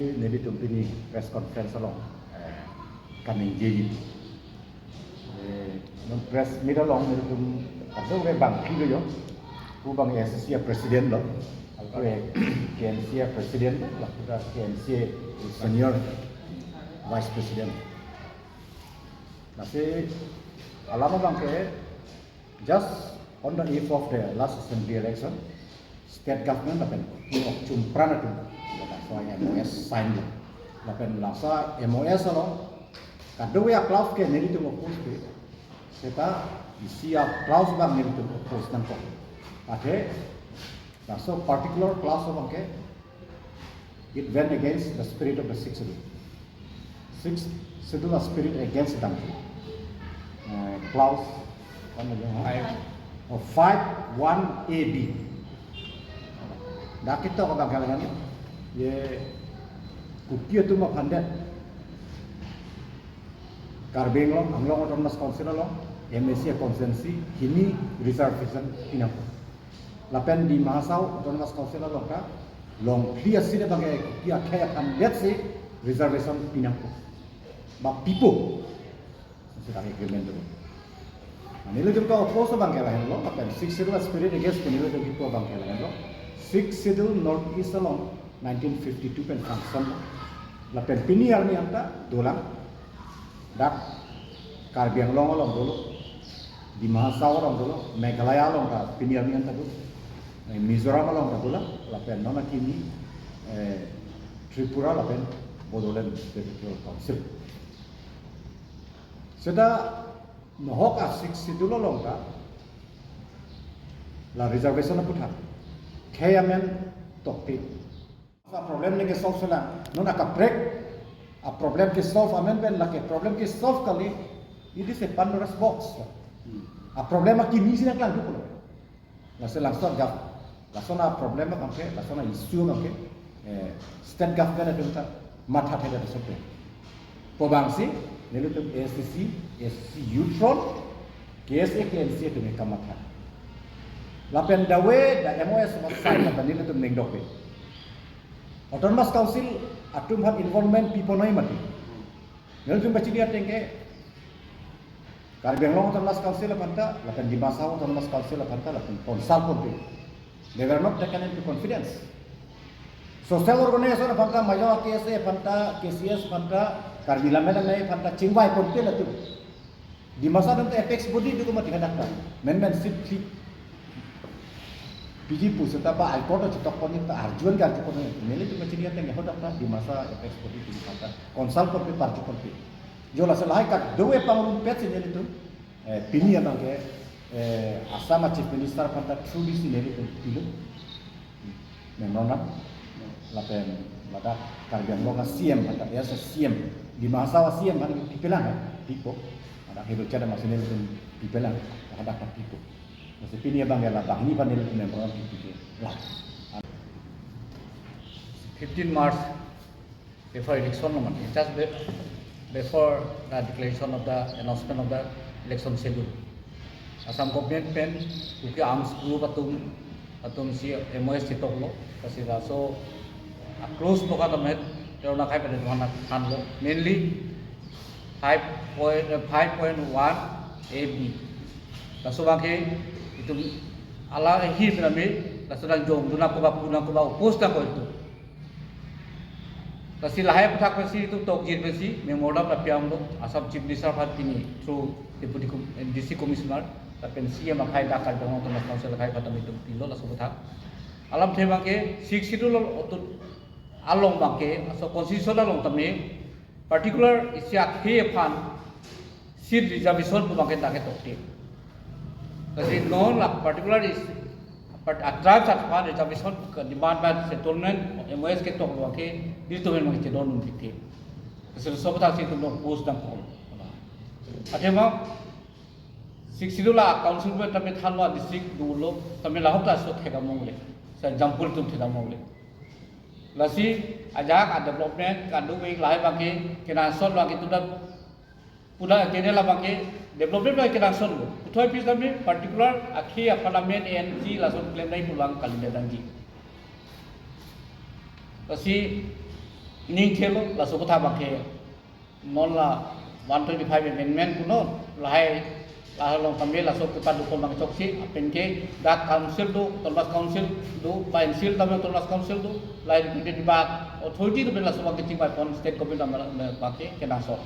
Nedi tumpini press conference along kaning jeji non press mira long nedi tum ada we bang kido yo u bang ASDC president lo alko KNCA president lah kita KNCA senior vice president nasi alama bang ke just on the eve of the last assembly election state government akan cumpran itu soalnya MOS sign itu, lapen lasa MOS lo, kadang ya clause ke neri tu ngopus ke, kita isi clause bang neri tu ngopus nanti, ada, laso particular clause bang ke, it went against the spirit of the sixth schedule. Sixth schedule the spirit against them. Clause, apa namanya? 5(1)(a)(b). Dah kita orang kalian ye Kuki itu mah pandai karbeng lo, anglong atau mas council lo, MSC konsensi kini reservation pinang. Lapen di mahasau atau mas council lo ka, long clear sih bagai Kuki akhirnya kan lihat sih reservation pinang. Bak pipo, sudah agreement tu. Nilai tu kau oppose bangkai lain lo, lapen six schedule spirit against nilai tu pipo bangkai lain lo, six schedule north east lo. 1952 pen function la pen pinial ni anta dolang dak karbiang long dulu di mahasau long dulu Meghalaya long ka pinial ni anta dulu Mizoram long dulu la pen nona kini Tripura la pen Bodoland Territorial Council seda nohok asik sidul long ka la reservation na putha KMN tokti problem ni ke solve sila non aka break a problem ke solve amendment la ke problem ke solve kali ini se Pandora's box a problema kini sila klang tu pula la se langsung gap la sona problema kamke la sona issue kamke state government ada kita matha theda sope pobangsi nelu tu ASDC Youth Front KSA KNCA tu me kamatha la pendawe da MOS masai la nelu tu nengdok pe Autonomous Council atum hat involvement people nai mati. Nel jum baci dia tengke. Karbiang long Autonomous Council apanta, lapan di Masau Autonomous Council apanta, lapan konsal pun. They were not taken into confidence. Social organization apanta, Mayo KSA apanta, KCS apanta, Karbila medan nai apanta, Cingwai pun tu. Di masa nanti apex body itu mati hadapkan. Men sit PG pun setapa alkohol cetok pun itu arjuan kan cetok pun ini tu macam dia tengah hodap lah di masa efek seperti itu kata konsal pun parju pun jola selahai kat dua panggung pet sini itu pini yang ke asam chief minister pada trudi sini itu pilu memang lapen lada karbian loga CM pada ya CM di masa CM kan dipelang tipo ada hidup cara masih itu dipelang ada kat tipo masih pilih bang ya lah bang ini panel member PPK lah. 15 March before election just before the declaration of the announcement of the election schedule. Assam government pen Kuki arms group atum si MOS citok lo kasi raso close to government pero nakai pada mana kan lo mainly 5.1 AB. Raso bangke itu ala hit nami lasaran jom duna ko ba upos na ko itu kasi lahai pathak pasi itu tokjir pasi memorandum rapiam lo asam chief minister hat pini through deputy DC commissioner tapen CM akai dakar dong Autonomous Council akai patam itu pilo laso pathak alam thema ke 6 schedule otut along bangke aso constitutional long tamne particular isya he aphan seat reservation pu bangke take tokti kasi non lah particular is tribes aphan reservation demand by settlement MOS ke tok lo ke di tu memang ke don unti kasi so patah si tu lo post dang ko atema 6 sidula council pe tame thalwa district dulo tame lahop ta so thega mongle sa jampur tum thega mongle lasi ajak a development kandu wing lai bangke kena son bangke tu da pula kene la bangke development by kena son lo uthoi pi tame particular akhi parliament ANC lason claim nai pulang kalinde dangi kasi ning thelo la subutha bangke non la 125 amendment kuno lahai long kami la sok kepada dukun bang choksi penke dak council do tonbas council do lain sil tamu tonbas council do lain di bak authority do la sok ke ting by pon state government pakai kena sok